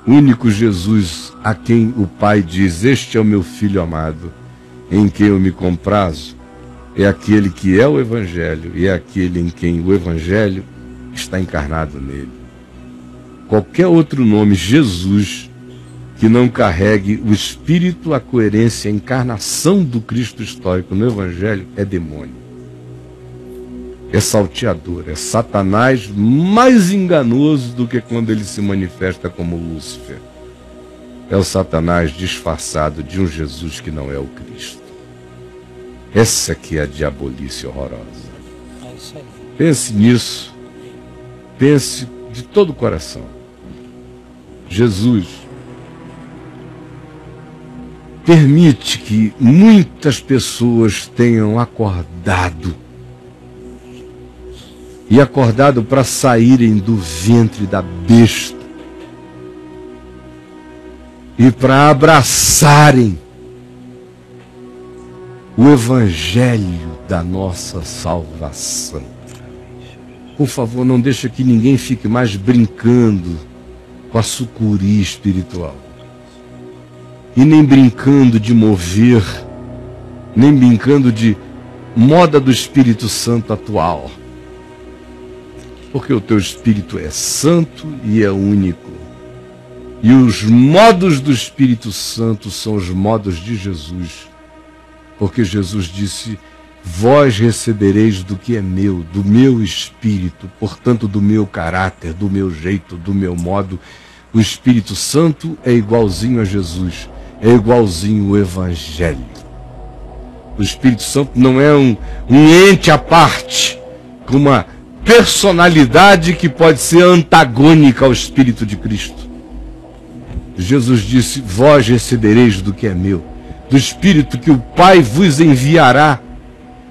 único Jesus a quem o Pai diz: este é o meu Filho amado, em quem eu me comprazo, é aquele que é o Evangelho, e é aquele em quem o Evangelho está encarnado nele. Qualquer outro nome, Jesus, que não carregue o Espírito, a coerência, a encarnação do Cristo histórico no Evangelho, é demônio. É salteador, é Satanás mais enganoso do que quando ele se manifesta como Lúcifer. É o Satanás disfarçado de um Jesus que não é o Cristo. Essa que é a diabolice horrorosa. Pense nisso, pense de todo o coração. Jesus permite que muitas pessoas tenham acordado, e acordado para saírem do ventre da besta e para abraçarem o Evangelho da nossa salvação. Por favor, não deixe que ninguém fique mais brincando com a sucuri espiritual. E nem brincando de mover, nem brincando de moda do Espírito Santo atual. Porque o teu Espírito é santo e é único. E os modos do Espírito Santo são os modos de Jesus. Porque Jesus disse: vós recebereis do que é meu, do meu Espírito, portanto do meu caráter, do meu jeito, do meu modo. O Espírito Santo é igualzinho a Jesus, é igualzinho o Evangelho. O Espírito Santo não é um ente à parte, com uma personalidade que pode ser antagônica ao Espírito de Cristo. Jesus disse: vós recebereis do que é meu, do Espírito que o Pai vos enviará.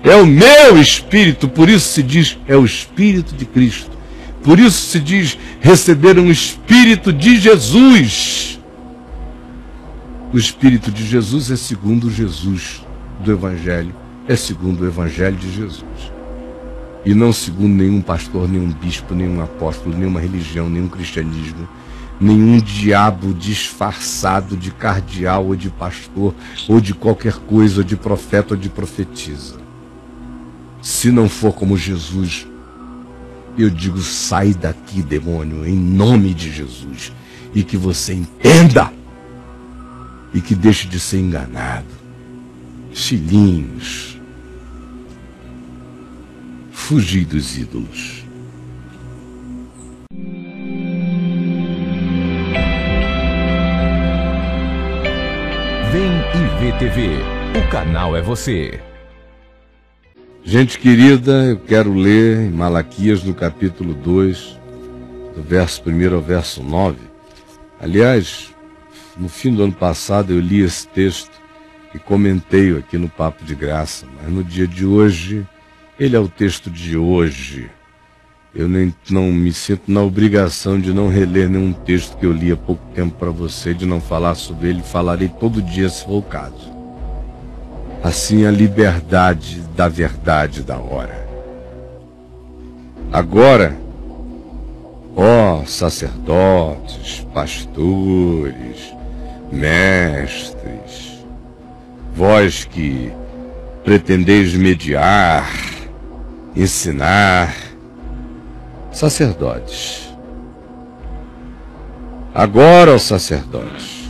É o meu Espírito, por isso se diz, é o Espírito de Cristo. Por isso se diz, receberam o Espírito de Jesus. O Espírito de Jesus é segundo Jesus do Evangelho, é segundo o Evangelho de Jesus. E não segundo nenhum pastor, nenhum bispo, nenhum apóstolo, nenhuma religião, nenhum cristianismo, nenhum diabo disfarçado de cardeal ou de pastor, ou de qualquer coisa, ou de profeta ou de profetisa. Se não for como Jesus, eu digo: sai daqui, demônio, em nome de Jesus, e que você entenda, e que deixe de ser enganado. Filhinhos, fugi dos ídolos. Vem e vê TV. O canal é você. Gente querida, eu quero ler em Malaquias, no capítulo 2, do verso 1 ao verso 9. Aliás, no fim do ano passado eu li esse texto e comentei aqui no Papo de Graça, mas no dia de hoje, ele é o texto de hoje. Eu não me sinto na obrigação de não reler nenhum texto que eu li há pouco tempo para você, de não falar sobre ele. Falarei todo dia, se for o caso. Assim, a liberdade da verdade da hora. Agora, ó sacerdotes, pastores, mestres, vós que pretendeis mediar, ensinar, sacerdotes. Agora, ó sacerdotes,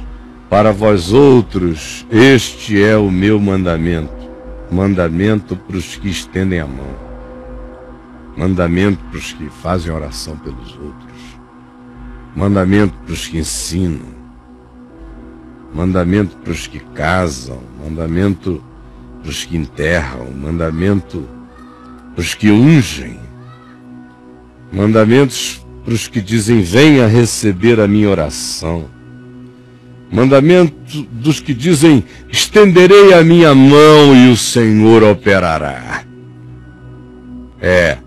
para vós outros, este é o meu mandamento. Mandamento para os que estendem a mão. Mandamento para os que fazem oração pelos outros. Mandamento para os que ensinam. Mandamento para os que casam. Mandamento para os que enterram. Mandamento para os que ungem. Mandamentos para os que dizem: venha receber a minha oração. Mandamento dos que dizem: estenderei a minha mão e o Senhor operará. É,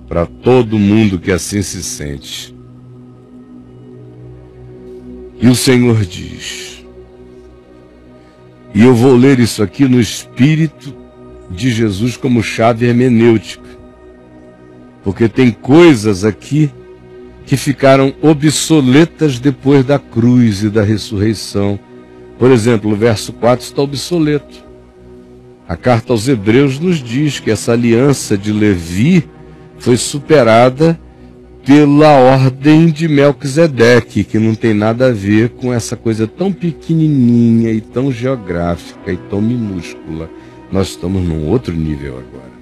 para todo mundo que assim se sente. E o Senhor diz, e eu vou ler isso aqui no Espírito de Jesus como chave hermenêutica, porque tem coisas aqui que ficaram obsoletas depois da cruz e da ressurreição. Por exemplo, o verso 4 está obsoleto. A carta aos Hebreus nos diz que essa aliança de Levi foi superada pela ordem de Melquisedeque, que não tem nada a ver com essa coisa tão pequenininha e tão geográfica e tão minúscula. Nós estamos num outro nível agora.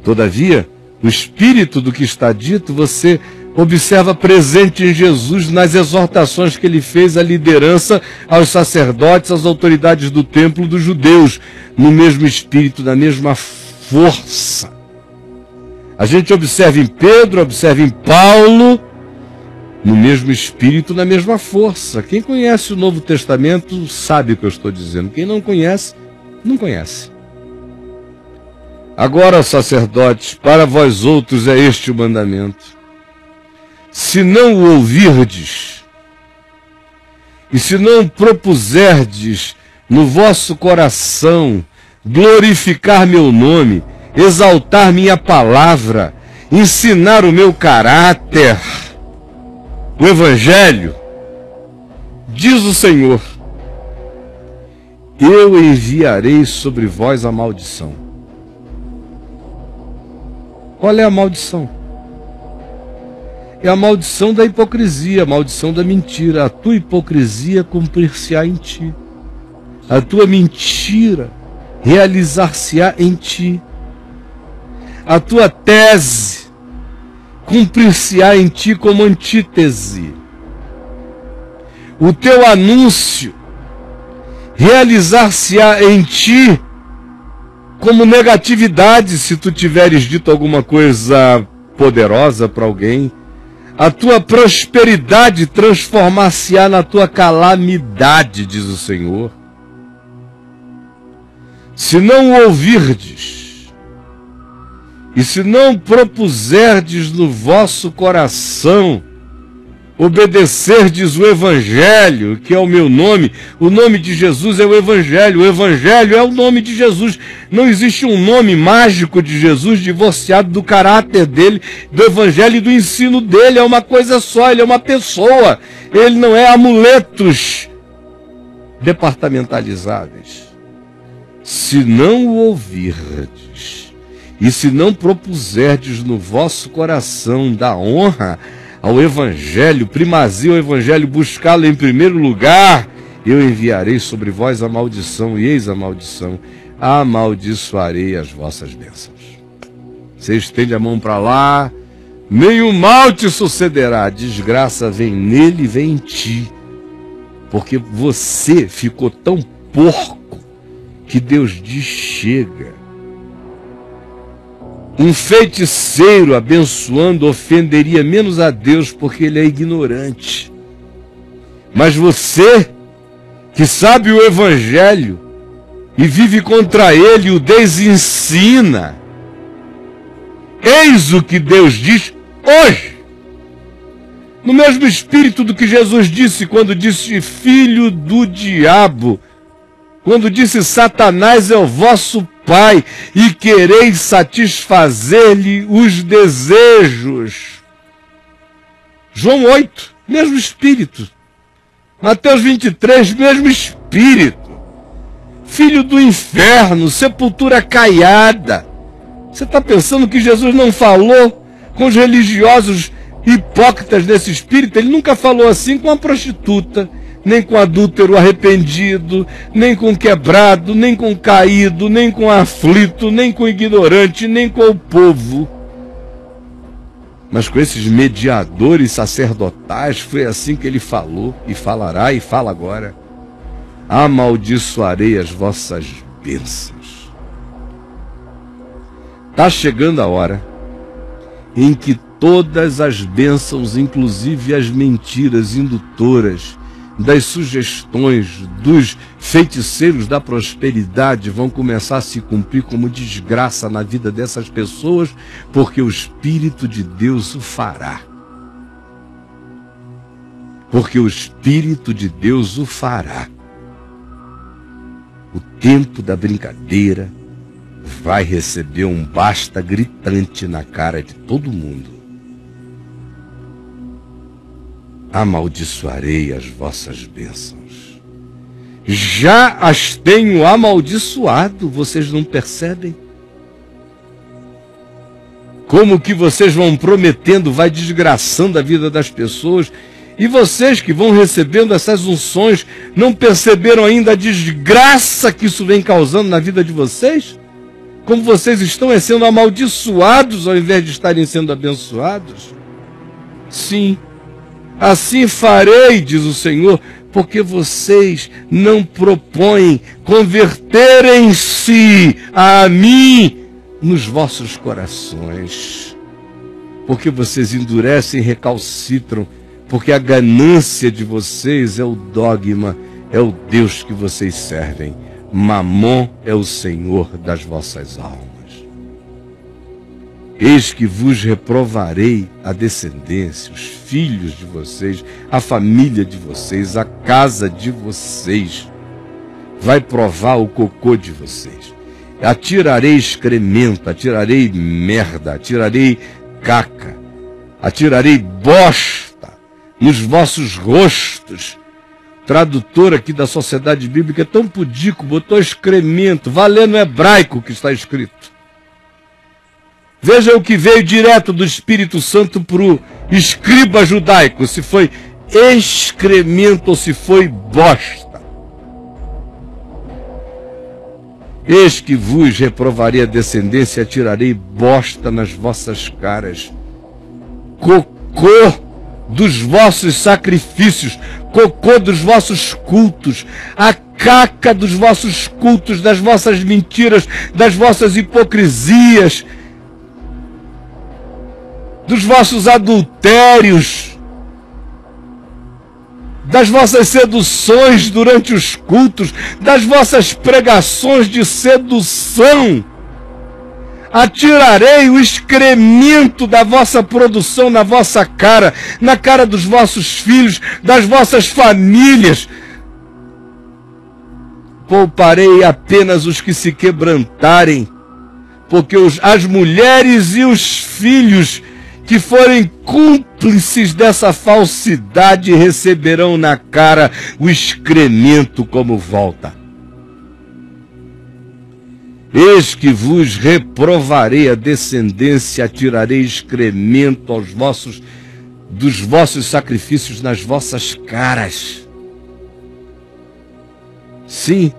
Todavia, o espírito do que está dito, você observa presente em Jesus nas exortações que ele fez à liderança, aos sacerdotes, às autoridades do templo dos judeus, no mesmo espírito, na mesma força. A gente observa em Pedro, observa em Paulo, no mesmo espírito, na mesma força. Quem conhece o Novo Testamento sabe o que eu estou dizendo. Quem não conhece, não conhece. Agora, sacerdotes, para vós outros é este o mandamento. Se não o ouvirdes, e se não propuserdes no vosso coração glorificar meu nome, exaltar minha palavra, ensinar o meu caráter, o Evangelho, diz o Senhor, eu enviarei sobre vós a maldição. Qual é a maldição? É a maldição da hipocrisia, a maldição da mentira. A tua hipocrisia cumprir-se-á em ti. A tua mentira realizar-se-á em ti. A tua tese cumprir-se-á em ti como antítese. O teu anúncio realizar-se-á em ti como negatividade, se tu tiveres dito alguma coisa poderosa para alguém. A tua prosperidade transformar-se-á na tua calamidade, diz o Senhor. Se não o ouvirdes, e se não propuserdes no vosso coração, obedecerdes o Evangelho, que é o meu nome, o nome de Jesus é o Evangelho é o nome de Jesus. Não existe um nome mágico de Jesus divorciado do caráter dele, do Evangelho e do ensino dele. É uma coisa só, ele é uma pessoa. Ele não é amuletos departamentalizáveis. Se não o ouvirdes, e se não propuserdes no vosso coração dar honra ao Evangelho, primazia ao Evangelho, buscá-lo em primeiro lugar, eu enviarei sobre vós a maldição, e eis a maldição, amaldiçoarei as vossas bênçãos. Você estende a mão para lá, nenhum mal te sucederá, a desgraça vem nele e vem em ti, porque você ficou tão porco que Deus diz chega. Um feiticeiro abençoando ofenderia menos a Deus porque ele é ignorante. Mas você, que sabe o Evangelho e vive contra ele, o desensina. Eis o que Deus diz hoje. No mesmo espírito do que Jesus disse quando disse filho do diabo, quando disse Satanás é o vosso pai e quereis satisfazer-lhe os desejos. João 8, mesmo espírito. Mateus 23, mesmo espírito. Filho do inferno, sepultura caiada. Você está pensando que Jesus não falou com os religiosos hipócritas nesse espírito? Ele nunca falou assim com a prostituta, nem com adúltero arrependido, nem com quebrado, nem com caído, nem com aflito, nem com ignorante, nem com o povo. Mas com esses mediadores sacerdotais foi assim que ele falou, e falará, e fala agora. Amaldiçoarei as vossas bênçãos. Está chegando a hora em que todas as bênçãos, inclusive as mentiras indutoras, das sugestões dos feiticeiros da prosperidade vão começar a se cumprir como desgraça na vida dessas pessoas, porque o Espírito de Deus o fará. Porque o Espírito de Deus o fará. O tempo da brincadeira vai receber um basta gritante na cara de todo mundo. amaldiçoarei as vossas bênçãos. Já as tenho amaldiçoado, vocês não percebem? Como que vocês vão prometendo, vai desgraçando a vida das pessoas, e vocês que vão recebendo essas unções, não perceberam ainda a desgraça que isso vem causando na vida de vocês? Como vocês estão sendo amaldiçoados ao invés de estarem sendo abençoados? Sim, assim farei, diz o Senhor, porque vocês não propõem converterem-se a mim nos vossos corações. Porque vocês endurecem e recalcitram, porque a ganância de vocês é o dogma, é o Deus que vocês servem. Mamon é o Senhor das vossas almas. Eis que vos reprovarei a descendência, os filhos de vocês, a família de vocês, a casa de vocês. Vai provar o cocô de vocês. Atirarei excremento, atirarei merda, atirarei caca, atirarei bosta nos vossos rostos. Tradutor aqui da Sociedade Bíblica é tão pudico, botou excremento, valendo hebraico que está escrito. Veja o que veio direto do Espírito Santo para o escriba judaico, se foi excremento ou se foi bosta. Eis que vos reprovarei a descendência e atirarei bosta nas vossas caras. Cocô dos vossos sacrifícios, cocô dos vossos cultos, a caca dos vossos cultos, das vossas mentiras, das vossas hipocrisias, dos vossos adultérios, das vossas seduções durante os cultos, das vossas pregações de sedução. Atirarei o excremento da vossa produção na vossa cara, na cara dos vossos filhos, das vossas famílias. Pouparei apenas os que se quebrantarem, porque as mulheres e os filhos que forem cúmplices dessa falsidade receberão na cara o excremento como volta. Eis que vos reprovarei a descendência, atirarei excremento dos vossos sacrifícios nas vossas caras. Sim,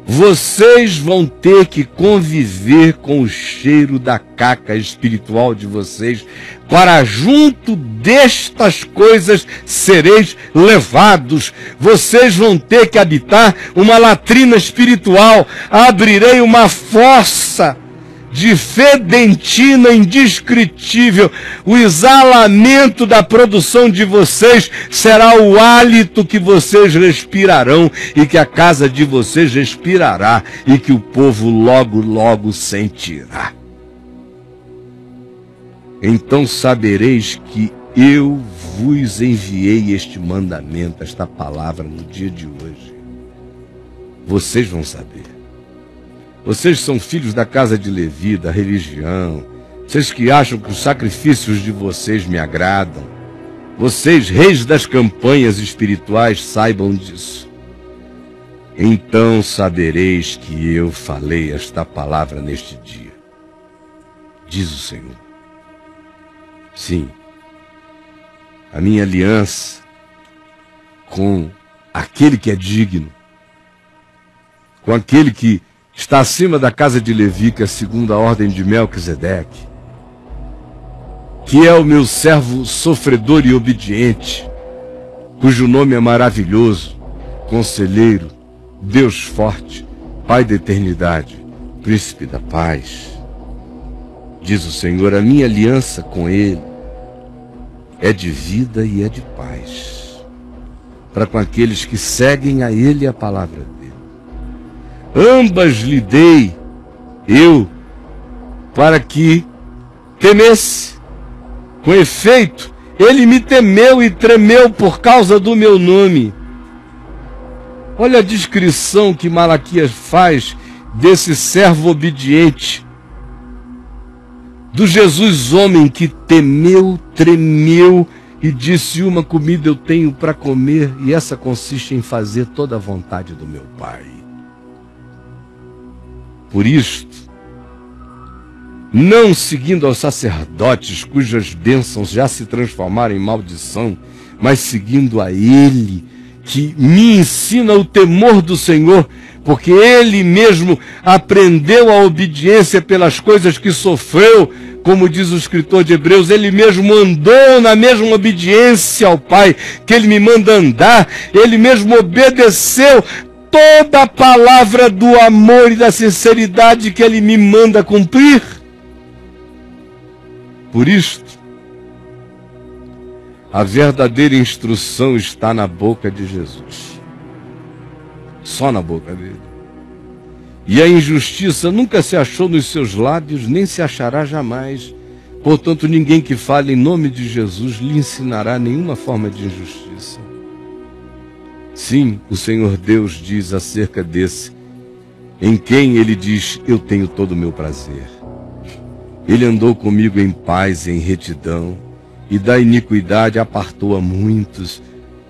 vocês vão ter que conviver com o cheiro da caca espiritual de vocês, para junto destas coisas sereis levados. Vocês vão ter que habitar uma latrina espiritual. Abrirei uma fossa de fedentina indescritível. O exalamento da produção de vocês será o hálito que vocês respirarão e que a casa de vocês respirará e que o povo logo, logo sentirá. Então sabereis que eu vos enviei este mandamento, esta palavra no dia de hoje. Vocês vão saber. Vocês são filhos da casa de Levi, da religião. Vocês que acham que os sacrifícios de vocês me agradam. Vocês, reis das campanhas espirituais, saibam disso. Então sabereis que eu falei esta palavra neste dia, diz o Senhor. Sim, a minha aliança com aquele que é digno, com aquele que está acima da casa de Levi, que é segundo a ordem de Melquisedeque, que é o meu servo sofredor e obediente, cujo nome é maravilhoso, Conselheiro, Deus forte, Pai da eternidade, Príncipe da paz. Diz o Senhor, a minha aliança com ele é de vida e é de paz, para com aqueles que seguem a ele a palavra dele. Ambas lhe dei eu, para que temesse. Com efeito, ele me temeu e tremeu por causa do meu nome. Olha a descrição que Malaquias faz desse servo obediente, do Jesus homem que temeu, tremeu e disse: uma comida eu tenho para comer, e essa consiste em fazer toda a vontade do meu Pai. Por isto, não seguindo aos sacerdotes, cujas bênçãos já se transformaram em maldição, mas seguindo a Ele, que me ensina o temor do Senhor, porque Ele mesmo aprendeu a obediência pelas coisas que sofreu, como diz o escritor de Hebreus, Ele mesmo andou na mesma obediência ao Pai, que Ele me manda andar, Ele mesmo obedeceu toda a palavra do amor e da sinceridade que Ele me manda cumprir. Por isto, a verdadeira instrução está na boca de Jesus. Só na boca dele. E a injustiça nunca se achou nos seus lábios, nem se achará jamais. Portanto, ninguém que fale em nome de Jesus lhe ensinará nenhuma forma de injustiça. Sim, o Senhor Deus diz acerca desse, em quem Ele diz: eu tenho todo o meu prazer. Ele andou comigo em paz e em retidão, e da iniquidade apartou a muitos.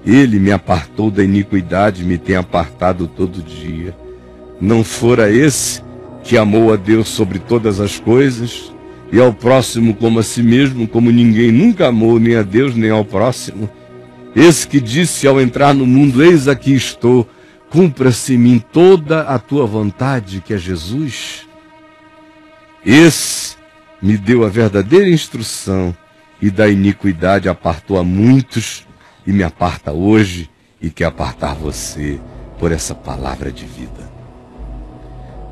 Ele me apartou da iniquidade, me tem apartado todo dia. Não fora esse que amou a Deus sobre todas as coisas, e ao próximo como a si mesmo, como ninguém nunca amou nem a Deus nem ao próximo? Esse que disse ao entrar no mundo: eis aqui estou, cumpra-se em mim toda a tua vontade, que é Jesus. Esse me deu a verdadeira instrução, e da iniquidade apartou a muitos, e me aparta hoje, e quer apartar você por essa palavra de vida.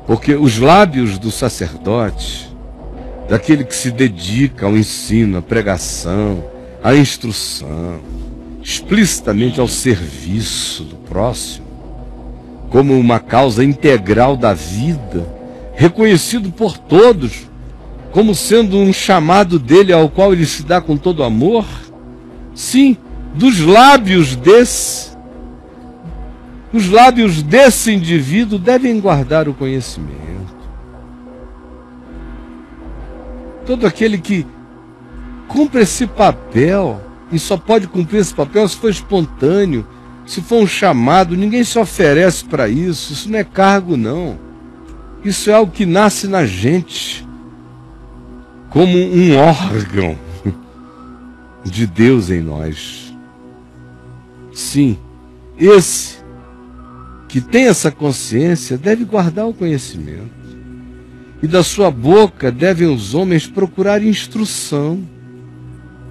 Porque os lábios do sacerdote, daquele que se dedica ao ensino, à pregação, à instrução, explicitamente ao serviço do próximo, como uma causa integral da vida, reconhecido por todos, como sendo um chamado dele ao qual ele se dá com todo amor. Sim, dos lábios os lábios desse indivíduo devem guardar o conhecimento. Todo aquele que cumpre esse papel, e só pode cumprir esse papel se for espontâneo, se for um chamado, ninguém se oferece para isso. Isso não é cargo, não. Isso é algo que nasce na gente, como um órgão de Deus em nós. Sim, esse que tem essa consciência deve guardar o conhecimento. E da sua boca devem os homens procurar instrução,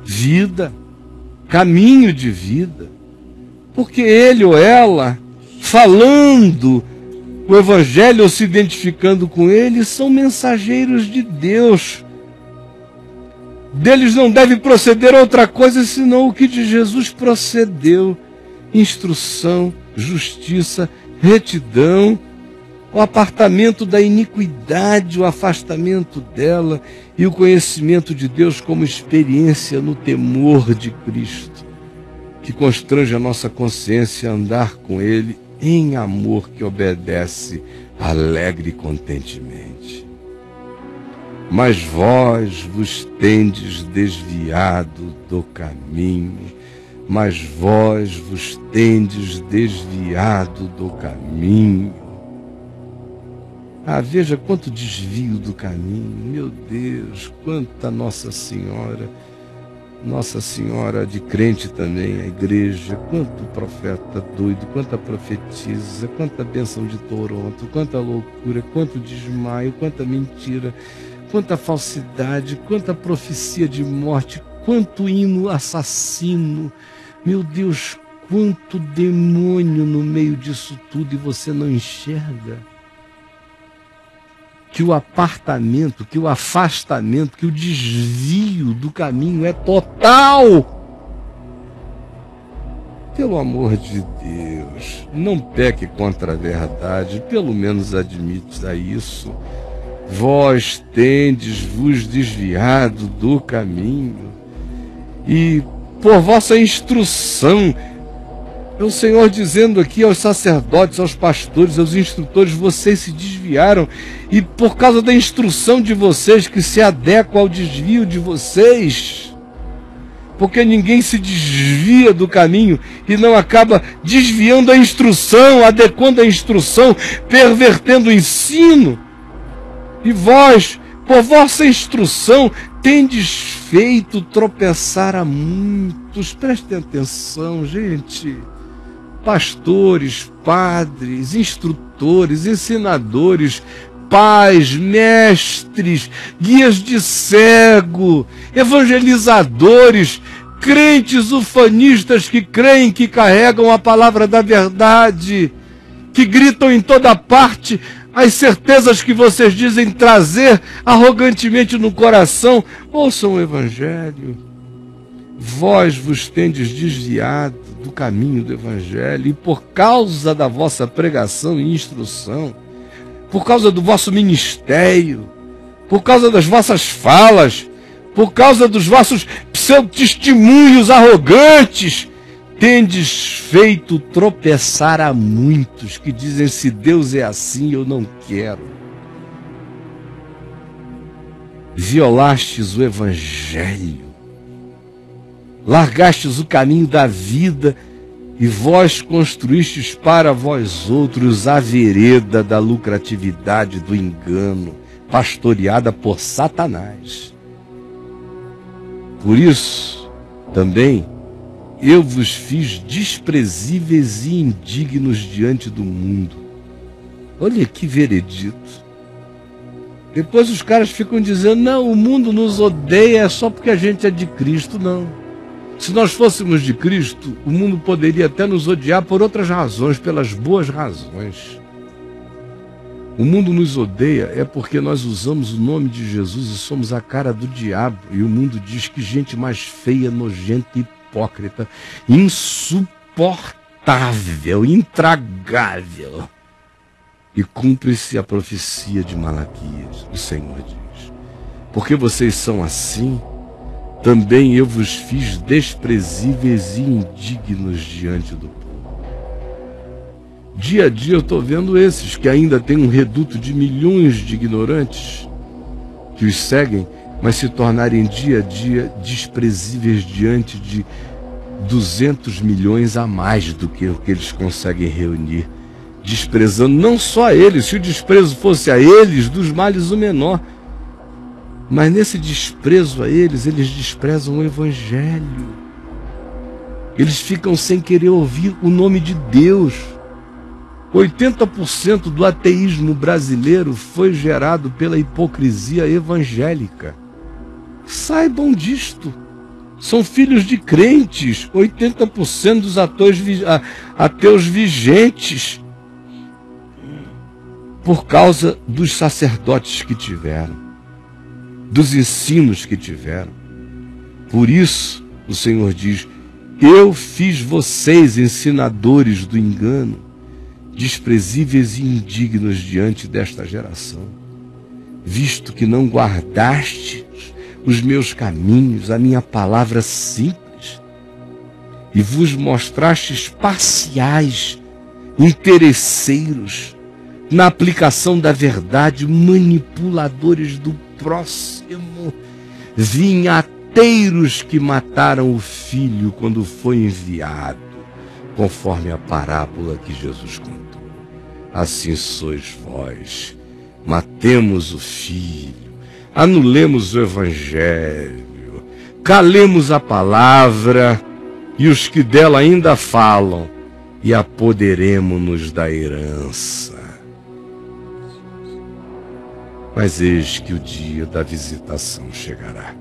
vida, caminho de vida. Porque ele ou ela, falando o Evangelho ou se identificando com ele, são mensageiros de Deus. Deles não deve proceder outra coisa senão o que de Jesus procedeu: instrução, justiça, retidão, o apartamento da iniquidade, o afastamento dela e o conhecimento de Deus como experiência no temor de Cristo, que constrange a nossa consciência a andar com Ele em amor que obedece alegre e contentemente. Mas vós vos tendes desviado do caminho, mas vós vos tendes desviado do caminho. Ah, veja quanto desvio do caminho, meu Deus, quanta Nossa Senhora de crente também, a igreja, quanto profeta doido, quanta profetisa, quanta bênção de Toronto, quanta loucura, quanto desmaio, quanta mentira, quanta falsidade, quanta profecia de morte, quanto hino assassino. Meu Deus, quanto demônio no meio disso tudo, e você não enxerga que o apartamento, que o afastamento, que o desvio do caminho é total. Pelo amor de Deus, não peque contra a verdade, pelo menos admita isso. Vós tendes vos desviado do caminho, e por vossa instrução, é o Senhor dizendo aqui aos sacerdotes, aos pastores, aos instrutores: vocês se desviaram, e por causa da instrução de vocês, que se adequa ao desvio de vocês, porque ninguém se desvia do caminho e não acaba desviando a instrução, adequando a instrução, pervertendo o ensino. E vós, por vossa instrução, tendes feito tropeçar a muitos. Prestem atenção, gente. Pastores, padres, instrutores, ensinadores, pais, mestres, guias de cego, evangelizadores, crentes ufanistas que creem, que carregam a palavra da verdade, que gritam em toda parte as certezas que vocês dizem trazer arrogantemente no coração. Ouçam o Evangelho. Vós vos tendes desviado do caminho do Evangelho, e por causa da vossa pregação e instrução, por causa do vosso ministério, por causa das vossas falas, por causa dos vossos pseudo-testemunhos arrogantes, tendes feito tropeçar a muitos que dizem: se Deus é assim, eu não quero. Violastes o Evangelho, largastes o caminho da vida e vós construístes para vós outros a vereda da lucratividade, do engano, pastoreada por Satanás. Por isso, também, eu vos fiz desprezíveis e indignos diante do mundo. Olha que veredito. Depois os caras ficam dizendo: não, o mundo nos odeia só porque a gente é de Cristo. Não. Se nós fôssemos de Cristo, o mundo poderia até nos odiar por outras razões, pelas boas razões. O mundo nos odeia é porque nós usamos o nome de Jesus e somos a cara do diabo. E o mundo diz que gente mais feia, nojenta e hipócrita, insuportável, intragável. E cumpre-se a profecia de Malaquias. O Senhor diz: porque vocês são assim, também eu vos fiz desprezíveis e indignos diante do povo. Dia a dia eu estou vendo esses que ainda têm um reduto de milhões de ignorantes que os seguem, mas se tornarem dia a dia desprezíveis diante de 200 milhões a mais do que o que eles conseguem reunir, desprezando não só a eles. Se o desprezo fosse a eles, dos males o menor. Mas nesse desprezo a eles desprezam o Evangelho. Eles ficam sem querer ouvir o nome de Deus. 80% do ateísmo brasileiro foi gerado pela hipocrisia evangélica. Saibam disto. São filhos de crentes, 80% dos ateus vigentes, por causa dos sacerdotes que tiveram, dos ensinos que tiveram. Por isso, o Senhor diz: eu fiz vocês ensinadores do engano, desprezíveis e indignos diante desta geração, visto que não guardastes os meus caminhos, a minha palavra simples, e vos mostrastes parciais, interesseiros, na aplicação da verdade, manipuladores do próximo, vinhateiros que mataram o filho quando foi enviado, conforme a parábola que Jesus contou. Assim sois vós. Matemos o filho, anulemos o Evangelho, calemos a palavra e os que dela ainda falam, e apoderemo-nos da herança. Mas eis que o dia da visitação chegará.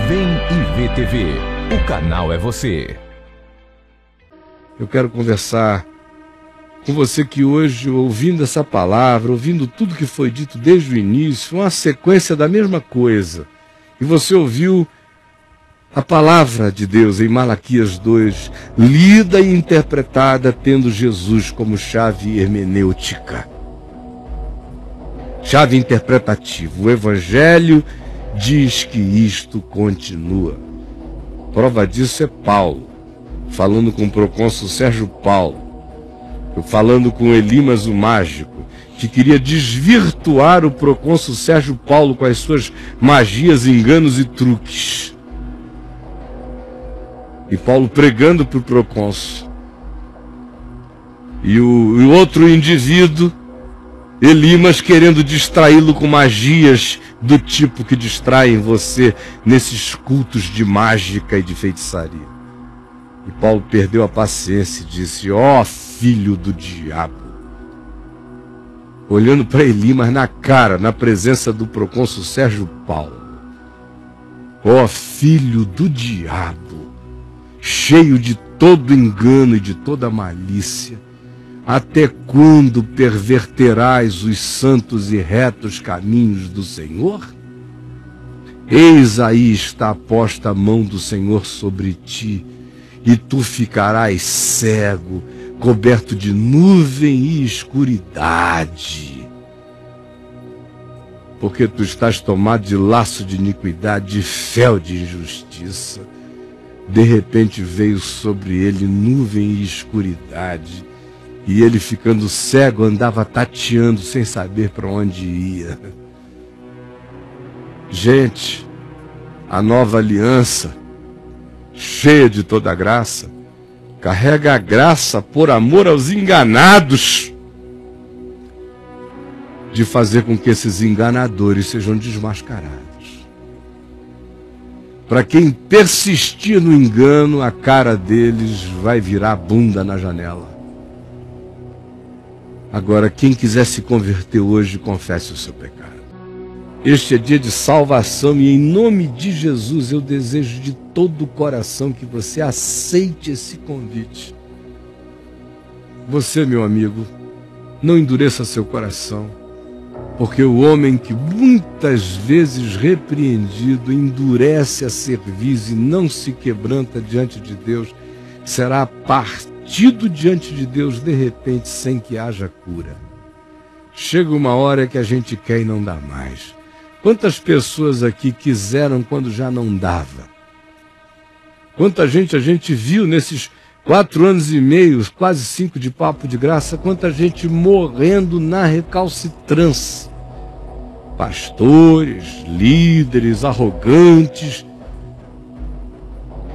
Vem e vê TV. O canal é você. Eu quero conversar com você que hoje, ouvindo essa palavra, ouvindo tudo que foi dito desde o início, uma sequência da mesma coisa, e você ouviu a palavra de Deus em Malaquias 2, lida e interpretada tendo Jesus como chave hermenêutica, chave interpretativa. O Evangelho diz que isto continua. Prova disso é Paulo, falando com o procônsul Sérgio Paulo, falando com Elimas o Mágico, que queria desvirtuar o procônsul Sérgio Paulo com as suas magias, enganos e truques. E Paulo pregando para o procônsul. E o outro indivíduo, Elimas, querendo distraí-lo com magias do tipo que distraem você nesses cultos de mágica e de feitiçaria. E Paulo perdeu a paciência e disse: ó filho do diabo. Olhando para Elimas na cara, na presença do procônsul Sérgio Paulo. Ó filho do diabo, cheio de todo engano e de toda malícia, até quando perverterás os santos e retos caminhos do Senhor? Eis aí está posta a mão do Senhor sobre ti, e tu ficarás cego, coberto de nuvem e escuridade. Porque tu estás tomado de laço de iniquidade, de fel de injustiça. De repente veio sobre ele nuvem e escuridade, e ele, ficando cego, andava tateando sem saber para onde ia. Gente, a nova aliança, cheia de toda graça, carrega a graça por amor aos enganados, de fazer com que esses enganadores sejam desmascarados. Para quem persistir no engano, a cara deles vai virar bunda na janela. Agora, quem quiser se converter hoje, confesse o seu pecado. Este é dia de salvação e, em nome de Jesus, eu desejo de todo o coração que você aceite esse convite. Você, meu amigo, não endureça seu coração, porque o homem que muitas vezes repreendido endurece a cerviz e não se quebranta diante de Deus, será partido diante de Deus de repente sem que haja cura. Chega uma hora que a gente quer e não dá mais. Quantas pessoas aqui quiseram quando já não dava? Quanta gente a gente viu nesses 4 anos e meio, quase 5 de papo de graça, quanta gente morrendo na recalcitrância. Pastores, líderes, arrogantes,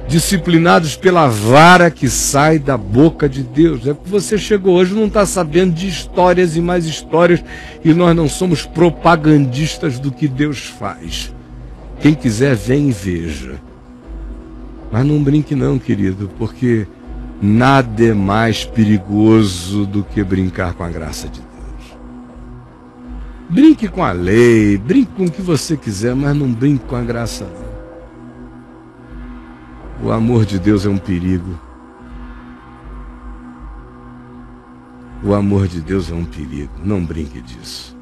disciplinados pela vara que sai da boca de Deus. É que você chegou hoje e não está sabendo de histórias e mais histórias, e nós não somos propagandistas do que Deus faz. Quem quiser, vem e veja. Mas não brinque não, querido, porque nada é mais perigoso do que brincar com a graça de Deus. Brinque com a lei, brinque com o que você quiser, mas não brinque com a graça não. O amor de Deus é um perigo. O amor de Deus é um perigo. Não brinque disso.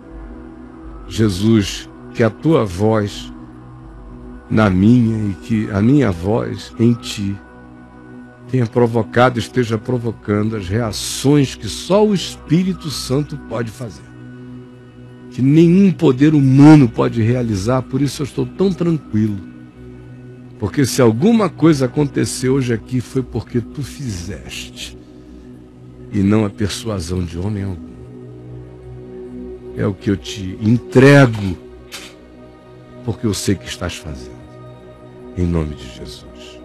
Jesus, que a tua voz na minha e que a minha voz em ti tenha provocado, esteja provocando as reações que só o Espírito Santo pode fazer. Que nenhum poder humano pode realizar, por isso eu estou tão tranquilo. Porque se alguma coisa aconteceu hoje aqui foi porque tu fizeste, e não a persuasão de homem algum. É o que eu te entrego, porque eu sei que estás fazendo. Em nome de Jesus.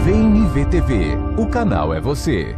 Vem IVTV, o canal é você.